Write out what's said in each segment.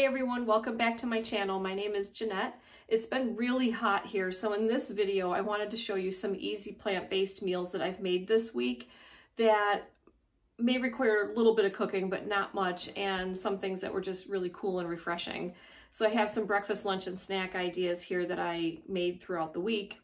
Hey everyone, welcome back to my channel. My name is Jeanette. It's been really hot here, so in this video I wanted to show you some easy plant-based meals that I've made this week that may require a little bit of cooking but not much, and some things that were just really cool and refreshing. So I have some breakfast, lunch, and snack ideas here that I made throughout the week.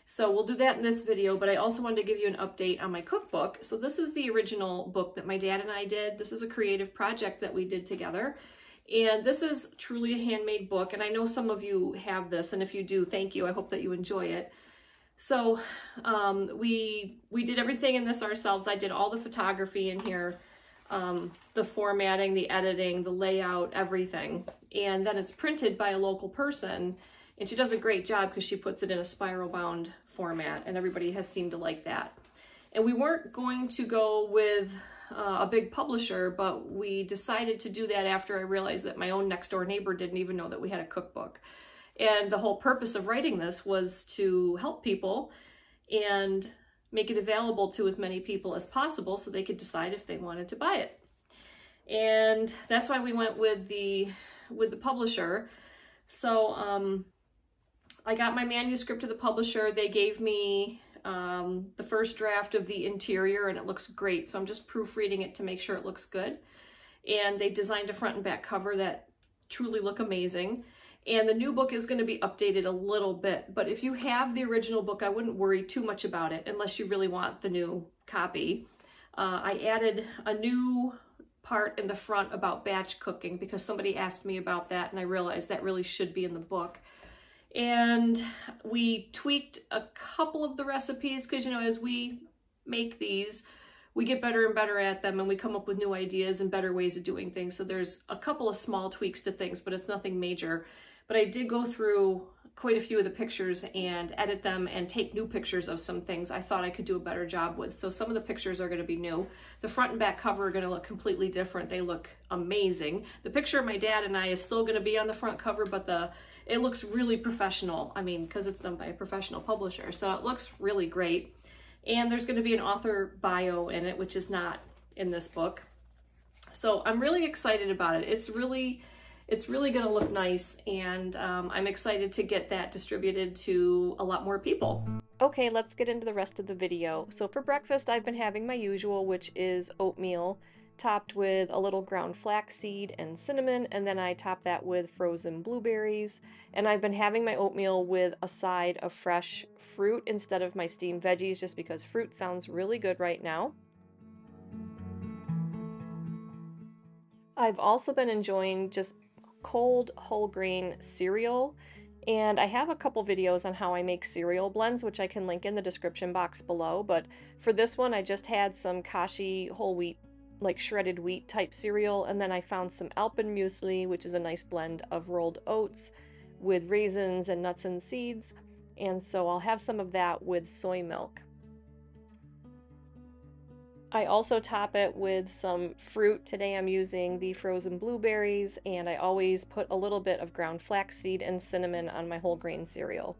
So we'll do that in this video, but I also wanted to give you an update on my cookbook. So this is the original book that my dad and I did. This is a creative project that we did together. And this is truly a handmade book, and I know some of you have this, and if you do, thank you. I hope that you enjoy it. So we did everything in this ourselves. I did all the photography in here, the formatting, the editing, the layout, everything. And then it's printed by a local person, and she does a great job because she puts it in a spiral bound format, and everybody has seemed to like that. And we weren't going to go with a big publisher, but we decided to do that after I realized that my own next door neighbor didn't even know that we had a cookbook. And the whole purpose of writing this was to help people and make it available to as many people as possible so they could decide if they wanted to buy it. And that's why we went with the publisher. So I got my manuscript to the publisher. They gave me the first draft of the interior, and it looks great. So I'm just proofreading it to make sure it looks good. And they designed a front and back cover that truly look amazing. And the new book is going to be updated a little bit, but if you have the original book, I wouldn't worry too much about it unless you really want the new copy. I added a new part in the front about batch cooking because somebody asked me about that, and I realized that really should be in the book. And we tweaked a couple of the recipes because, you know, as we make these, we get better and better at them, and we come up with new ideas and better ways of doing things. So there's a couple of small tweaks to things, but it's nothing major. But I did go through quite a few of the pictures and edit them and take new pictures of some things I thought I could do a better job with. So some of the pictures are going to be new. The front and back cover are going to look completely different. They look amazing. The picture of my dad and I is still going to be on the front cover, but it looks really professional. I mean, because it's done by a professional publisher. So it looks really great. And there's going to be an author bio in it, which is not in this book. So I'm really excited about it. It's really going to look nice, and I'm excited to get that distributed to a lot more people. Okay, let's get into the rest of the video. So for breakfast, I've been having my usual, which is oatmeal, topped with a little ground flaxseed and cinnamon, and then I top that with frozen blueberries. And I've been having my oatmeal with a side of fresh fruit instead of my steamed veggies, just because fruit sounds really good right now. I've also been enjoying just cold whole grain cereal, and I have a couple videos on how I make cereal blends, which I can link in the description box below. But for this one, I just had some Kashi whole wheat, like shredded wheat type cereal, and then I found some Alpenmuesli, which is a nice blend of rolled oats with raisins and nuts and seeds, and so I'll have some of that with soy milk. I also top it with some fruit. Today I'm using the frozen blueberries, and I always put a little bit of ground flaxseed and cinnamon on my whole grain cereal.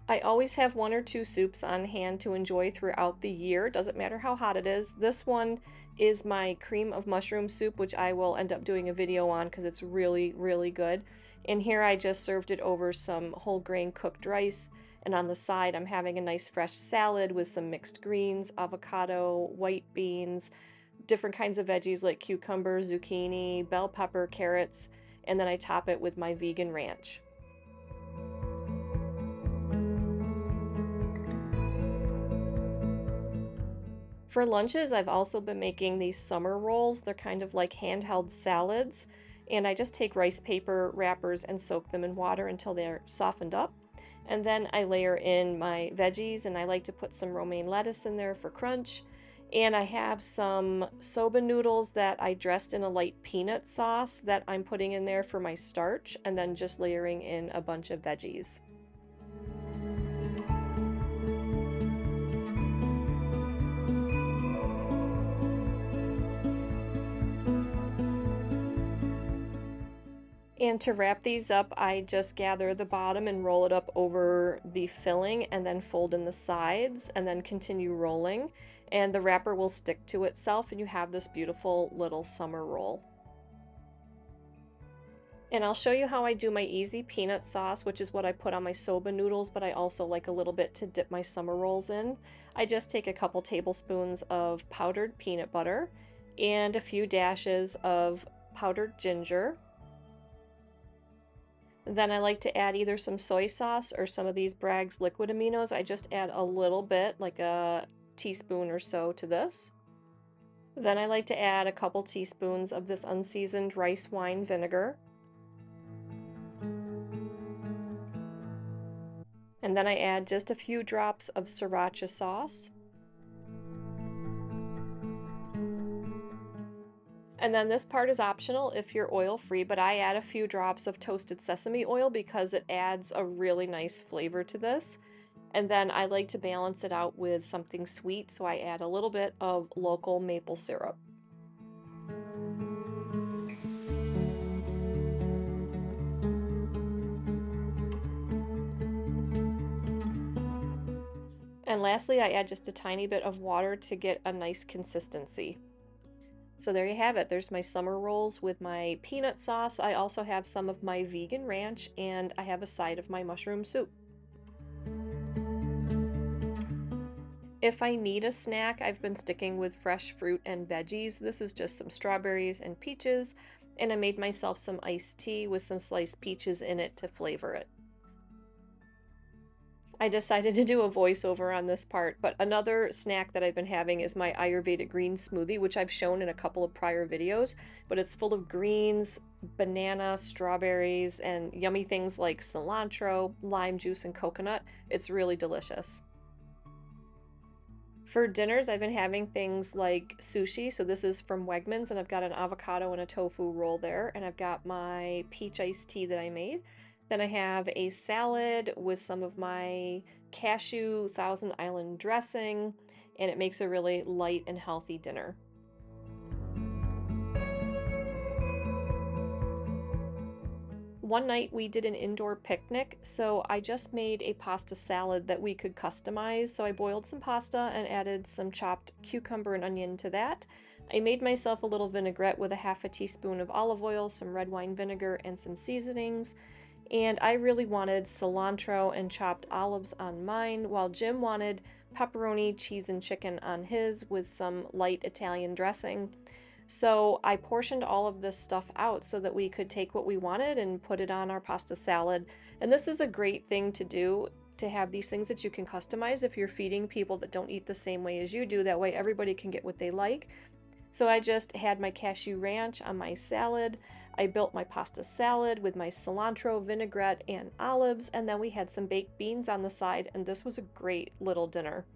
I always have one or two soups on hand to enjoy throughout the year. Doesn't matter how hot it is. This one is my cream of mushroom soup, which I will end up doing a video on because it's really, really good. And here I just served it over some whole grain cooked rice. And on the side, I'm having a nice fresh salad with some mixed greens, avocado, white beans, different kinds of veggies like cucumber, zucchini, bell pepper, carrots, and then I top it with my vegan ranch. For lunches, I've also been making these summer rolls. They're kind of like handheld salads, and I just take rice paper wrappers and soak them in water until they're softened up. And then I layer in my veggies, and I like to put some romaine lettuce in there for crunch. And I have some soba noodles that I dressed in a light peanut sauce that I'm putting in there for my starch, and then just layering in a bunch of veggies. And to wrap these up, I just gather the bottom and roll it up over the filling and then fold in the sides and then continue rolling. And the wrapper will stick to itself and you have this beautiful little summer roll. And I'll show you how I do my easy peanut sauce, which is what I put on my soba noodles, but I also like a little bit to dip my summer rolls in. I just take a couple tablespoons of powdered peanut butter and a few dashes of powdered ginger. Then I like to add either some soy sauce or some of these Bragg's liquid aminos. I just add a little bit, like a teaspoon or so to this. Then I like to add a couple teaspoons of this unseasoned rice wine vinegar. And then I add just a few drops of sriracha sauce. And then this part is optional if you're oil-free, but I add a few drops of toasted sesame oil because it adds a really nice flavor to this. And then I like to balance it out with something sweet, so I add a little bit of local maple syrup. And lastly, I add just a tiny bit of water to get a nice consistency. So there you have it. There's my summer rolls with my peanut sauce. I also have some of my vegan ranch, and I have a side of my mushroom soup. If I need a snack, I've been sticking with fresh fruit and veggies. This is just some strawberries and peaches, and I made myself some iced tea with some sliced peaches in it to flavor it. I decided to do a voiceover on this part, but another snack that I've been having is my Ayurvedic Green smoothie, which I've shown in a couple of prior videos, but it's full of greens, banana, strawberries, and yummy things like cilantro, lime juice, and coconut. It's really delicious. For dinners, I've been having things like sushi. So this is from Wegmans, and I've got an avocado and a tofu roll there, and I've got my peach iced tea that I made. Then I have a salad with some of my cashew Thousand Island dressing, and it makes a really light and healthy dinner. One night we did an indoor picnic, so I just made a pasta salad that we could customize. So I boiled some pasta and added some chopped cucumber and onion to that. I made myself a little vinaigrette with a half a teaspoon of olive oil, some red wine vinegar, and some seasonings. And I really wanted cilantro and chopped olives on mine, while Jim wanted pepperoni, cheese, and chicken on his with some light Italian dressing. So I portioned all of this stuff out so that we could take what we wanted and put it on our pasta salad. And this is a great thing to do, to have these things that you can customize if you're feeding people that don't eat the same way as you do. That way everybody can get what they like. So I just had my cashew ranch on my salad. I built my pasta salad with my cilantro, vinaigrette, and olives, and then we had some baked beans on the side, and this was a great little dinner.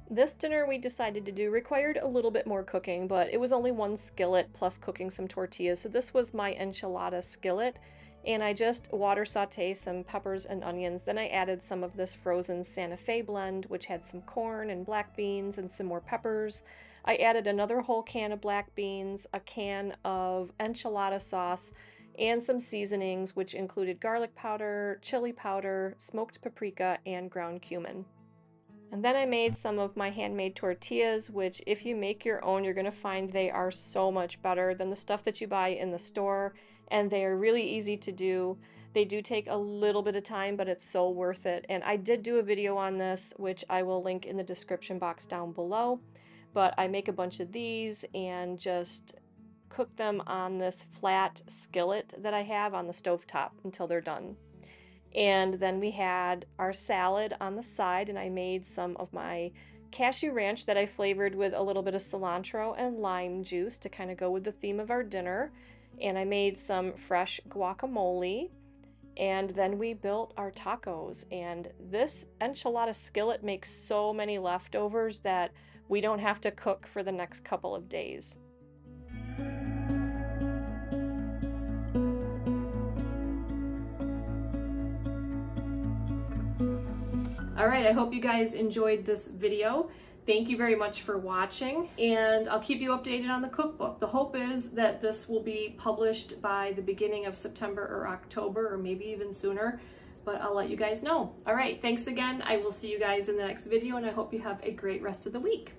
This dinner we decided to do required a little bit more cooking, but it was only one skillet plus cooking some tortillas, so this was my enchilada skillet, and I just water sauté some peppers and onions. Then I added some of this frozen Santa Fe blend, which had some corn and black beans and some more peppers. I added another whole can of black beans, a can of enchilada sauce, and some seasonings, which included garlic powder, chili powder, smoked paprika, and ground cumin. And then I made some of my handmade tortillas, which if you make your own, you're going to find they are so much better than the stuff that you buy in the store, and they are really easy to do. They do take a little bit of time, but it's so worth it. And I did do a video on this, which I will link in the description box down below. But I make a bunch of these and just cook them on this flat skillet that I have on the stovetop until they're done. And then we had our salad on the side, and I made some of my cashew ranch that I flavored with a little bit of cilantro and lime juice to kind of go with the theme of our dinner. And I made some fresh guacamole. And then we built our tacos. And this enchilada skillet makes so many leftovers that we don't have to cook for the next couple of days. All right, I hope you guys enjoyed this video. Thank you very much for watching, and I'll keep you updated on the cookbook. The hope is that this will be published by the beginning of September or October, or maybe even sooner, but I'll let you guys know. All right, thanks again. I will see you guys in the next video, and I hope you have a great rest of the week.